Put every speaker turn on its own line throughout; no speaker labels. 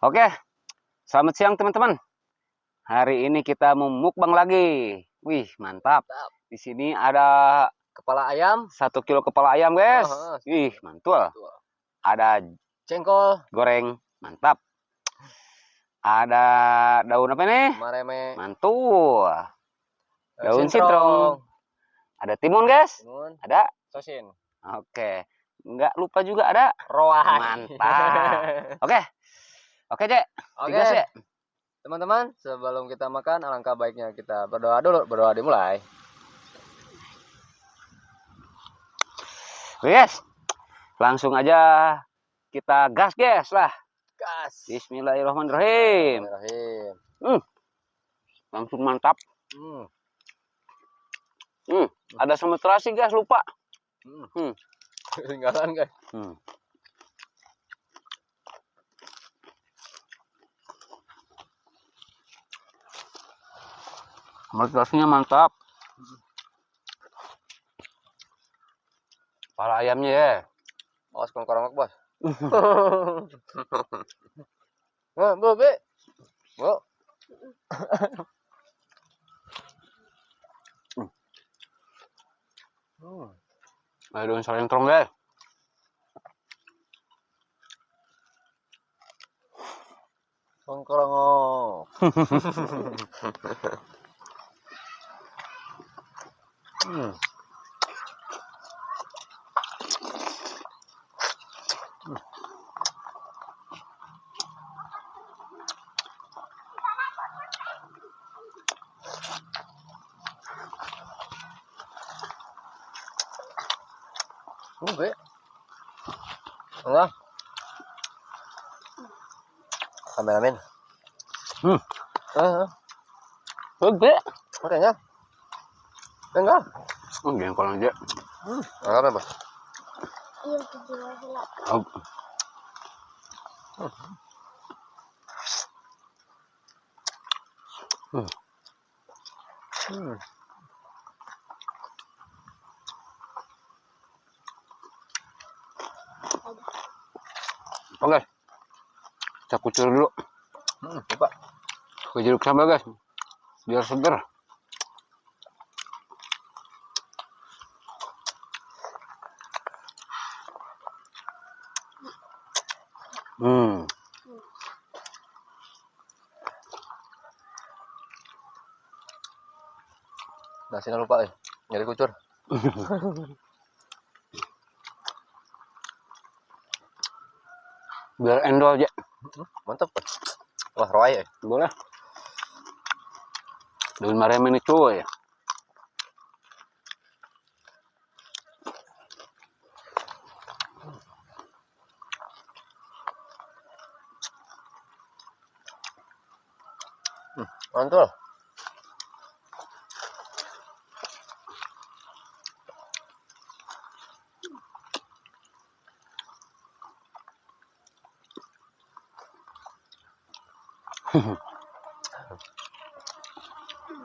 Oke, selamat siang teman-teman. Hari ini kita mau mukbang lagi. Wih, mantap. Di sini ada
Kepala ayam,
1 kilo kepala ayam, guys. Wih, mantul. Ada
jengkol,
goreng, mantap. Ada daun apa nih?
mareme,
Mantul. Daun sintrong. Ada timun, guys.
timun,
Ada
sosin,
Oke. Nggak lupa juga ada
roai.
Mantap. Oke, Cek.
Oke,
Digas, Cek.
teman-teman, sebelum kita makan, alangkah baiknya kita berdoa dulu. Berdoa dimulai.
Yes. Langsung aja kita gas, guys lah.
Gas.
Bismillahirrahmanirrahim. Langsung mantap. Ada sambal terasi, guys, lupa.
Ketinggalan, guys.
Sambal terasinya mantap. Kepala ayamnya ya.
Awas korong bos. Bu, Be. Bu.
Ada daun salentrong, guys.
Songkrong. Be. Enggak. Kameramen.
Be.
Makanya. Enggak.
Jengkol aja.
Enggak apa, Bos?
Iya, dijual.
Oke. Kita kucur dulu.
Coba.
Ke jeruk sambal, guys. Biar seger.
Nasinya lupa, nyari kucur.
Biar endol aja.
Mantap, Bos. Wah, roai ya.
Boleh. Daun mareme ini cuy.
Mantul.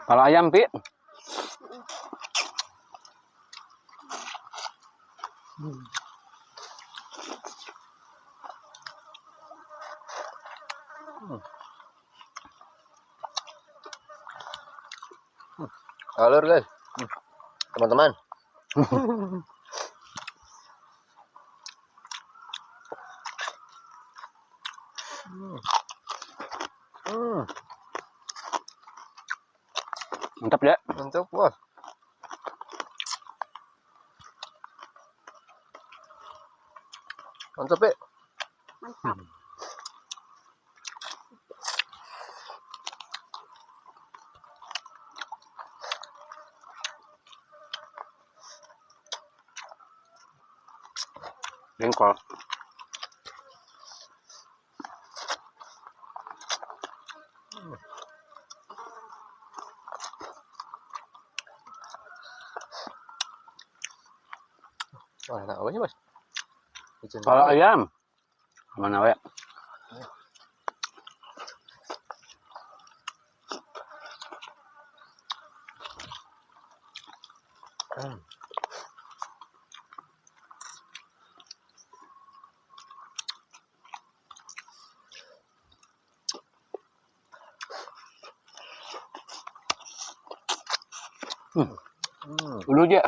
Kalau ayam, Pi.
Alur, guys. Teman-teman.
Mantap ya.
Mantap, Bos. Mantap, Be.
Mantap.
Jengkol.
Wah, enak banget, Bos.
Kalau ayam mana we? Dulu aja.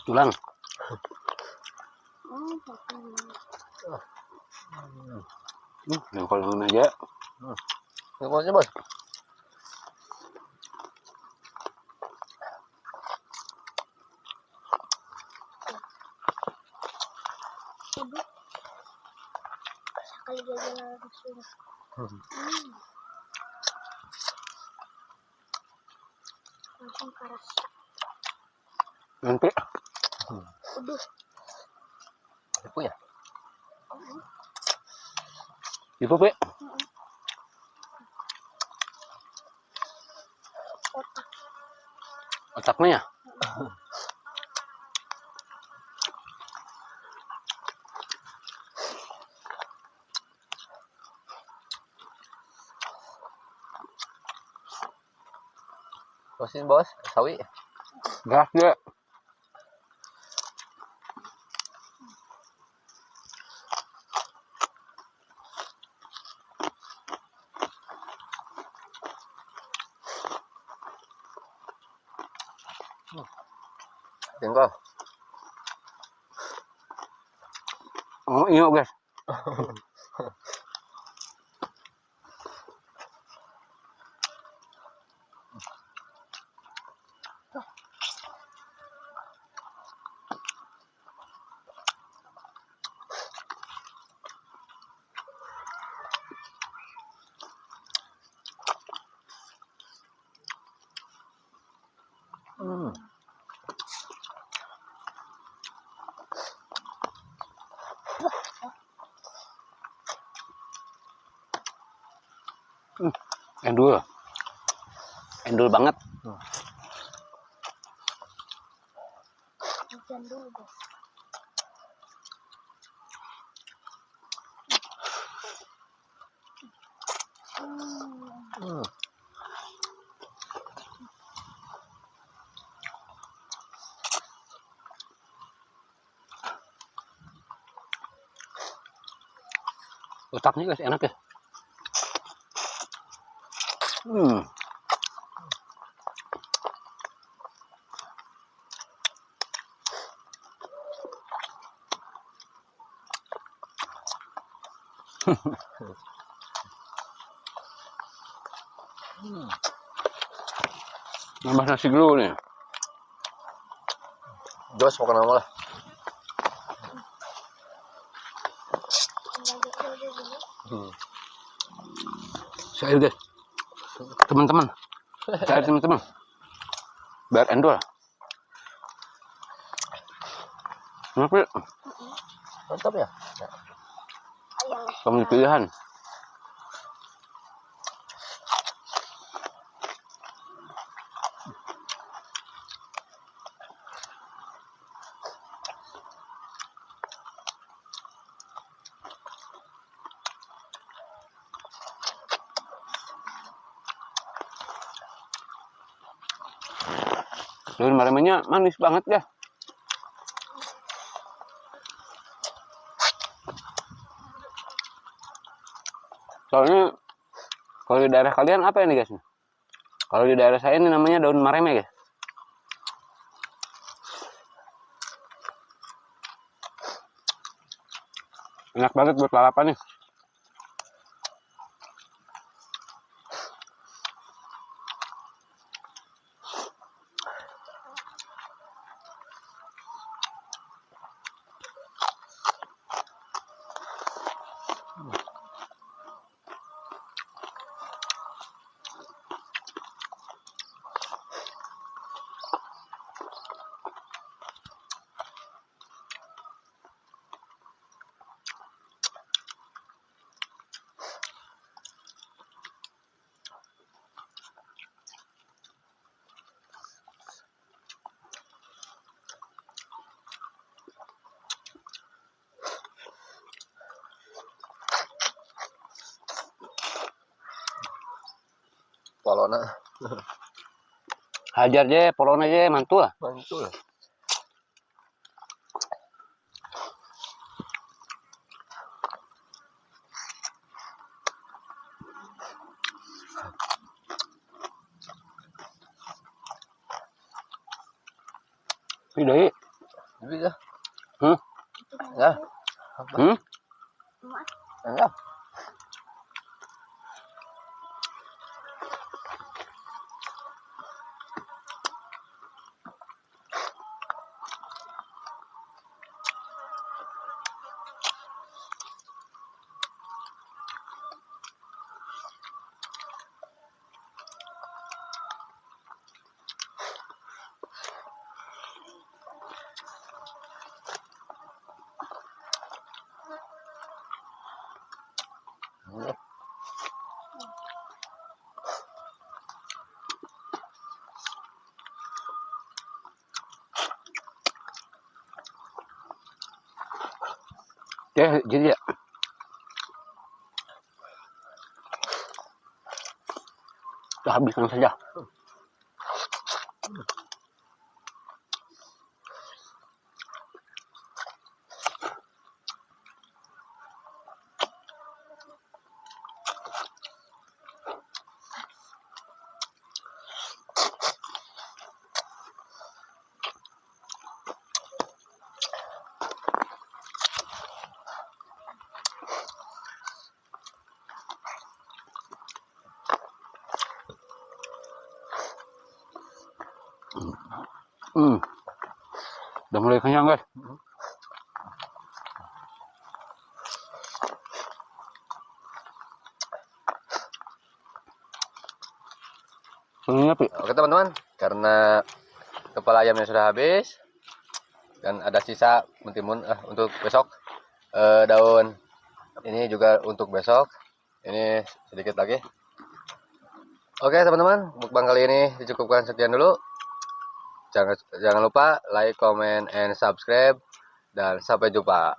Tulang. Jengkol yang aja.
Jengkolnya bos.
Ibu. Sekali jajan langsung. Langsung kerasa.
Nanti.
Udah.
Ibu ya.
Ibu, Pe.
Otak.
Otaknya ya?
Bosin bos, sawi.
Gas dia.
Jengkol.
Oh, iya, guys. Endul. Endul banget.
Hujan dulu bos.
Otaknya guys enak ya. Nambah nasi dulu nih.
Jos makan apa lah?
Tinggal gitu aja dulu.
Saya guys. Teman-teman. Saya teman-teman. Biar endul. Kenapa?
Mantap ya?
Ayam.
Kamu pilihan. Daun maremenya manis banget ya. Soalnya kalau di daerah kalian apa ini guys? Kalau di daerah saya ini namanya daun mareme guys. Enak banget buat lalapan nih.
polona.
Hajar je, polon aja mantul.
Mantul.
Ini
Bisa.
Hmm?
Ya.
Hmm?
Mas,
Enggak.
Ya, jadi ya. Kita habiskan saja. Udah mulai kenyang, guys. Ini Pi.
Oke teman-teman, karena kepala ayamnya sudah habis dan ada sisa mentimun untuk besok, daun ini juga untuk besok, ini sedikit lagi. Oke teman-teman, mukbang kali ini dicukupkan sekian dulu. Jangan lupa like, comment, and subscribe, dan sampai jumpa.